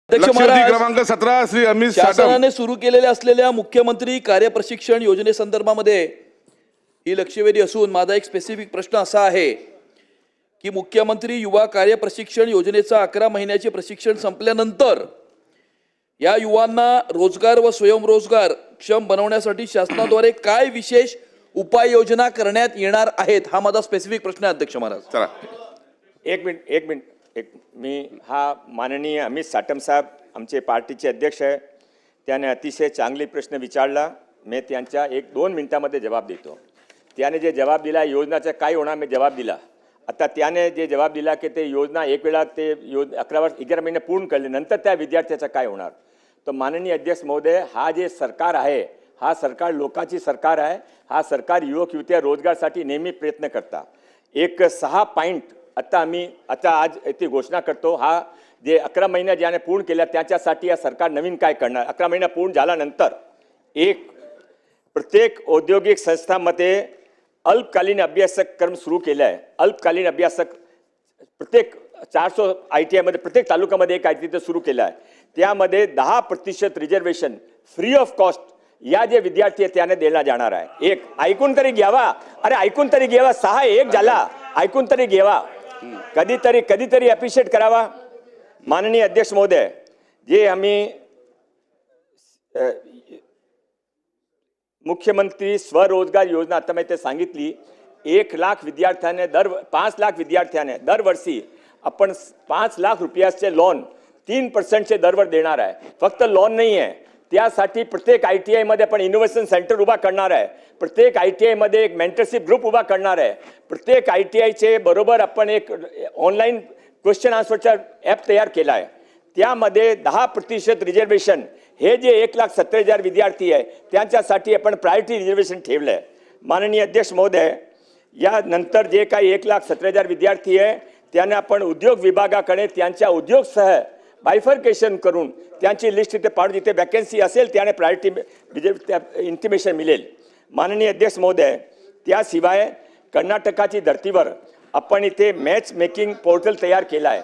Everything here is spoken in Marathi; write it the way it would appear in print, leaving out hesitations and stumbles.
लक्षवेधी क्रमांक 17 श्री अमित शासनाने सुरू केलेल्या असलेल्या मुख्यमंत्री कार्यप्रशिक्षण योजनेसंदर्भामध्ये ही लक्षवेधी असून माझा एक स्पेसिफिक प्रश्न असा आहे की मुख्यमंत्री युवा कार्यप्रशिक्षण योजनेचा 11 महिन्याचे प्रशिक्षण संपल्यानंतर या युवांना रोजगार व स्वयंरोजगार क्षम बनवण्यासाठी शासनाद्वारे काय विशेष उपाययोजना करण्यात येणार आहेत, हा माझा स्पेसिफिक प्रश्न आहे अध्यक्ष महाराज. चला एक मिनिट मी हा माननीय अमित साटम साहेब आमचे पार्टीचे अध्यक्ष आहे, त्याने अतिशय चांगले प्रश्न विचारला. मी त्यांच्या 1-2 मिनिटांमध्ये जवाब देतो. त्याने जे जवाब दिला योजनाचा काय होणार मी जवाब दिला. आता त्याने जे जवाब दिला की ते योजना एक वेळा ते 11 महिने पूर्ण केले नंतर त्या विद्यार्थ्याचं काय होणार. तर माननीय अध्यक्ष महोदय, हा जे सरकार आहे हा सरकार लोकांची सरकार आहे. हा सरकार युवक युवती रोजगारसाठी नेहमी प्रयत्न करता. एक 6 पॉईंट आता आज इथे घोषणा करतो. हा जे 11 महिने ज्याने पूर्ण केल्या त्याच्यासाठी या सरकार नवीन काय करणार. 11 महिने पूर्ण झाल्यानंतर प्रत्येक औद्योगिक संस्थांमध्ये अल्पकालीन अभ्यासक्रम सुरू केला आहे. अल्पकालीन अभ्यासक प्रत्येक 400 ITI मध्ये प्रत्येक तालुक्यामध्ये एक ITI सुरू केला आहे. त्यामध्ये 10% रिझर्वेशन फ्री ऑफ कॉस्ट या जे विद्यार्थी आहेत त्याने देण्यात जाणार आहे. एक ऐकून तरी घ्यावा. अरे ऐकून तरी घ्यावा. 6-1 झाला. ऐकून तरी घ्यावा. कधीतरी अप्रिशिएट करावा. माननीय अध्यक्ष महोदय, जे आम्ही मुख्यमंत्री स्वरोजगार योजना आता मी ते सांगितली. 1 लाख विद्यार्थ्याने 5 लाख विद्यार्थ्याने दरवर्षी आपण 5 लाख रुपयाचे लोन 3% दरवर देणार आहे. फक्त लोन नाही आहे, त्यासाठी प्रत्येक ITI मध्ये आपण इनोव्हेशन सेंटर उभा करणार आहे. प्रत्येक ITI मध्ये एक मेंटरशिप ग्रुप उभा करणार आहे. प्रत्येक ITI चे बरोबर आपण एक ऑनलाईन क्वेश्चन आन्सरचा ॲप तयार केला आहे. त्यामध्ये 10% रिझर्वेशन हे जे 1,70,000 विद्यार्थी आहे त्यांच्यासाठी आपण प्रायोरिटी रिझर्वेशन ठेवलं आहे. माननीय अध्यक्ष महोदय, यानंतर जे काही 1,70,000 विद्यार्थी आहे त्यांना आपण उद्योग विभागाकडे त्यांच्या उद्योगसह बायफर्केशन करून त्यांची लिस्ट इथे पाडून जिथे वॅकन्सी असेल त्याने प्रायोरिटी इंटिमेशन मिळेल. माननीय अध्यक्ष महोदय, त्याशिवाय कर्नाटकाची धर्तीवर आपण इथे मॅच मेकिंग पोर्टल तयार केला आहे.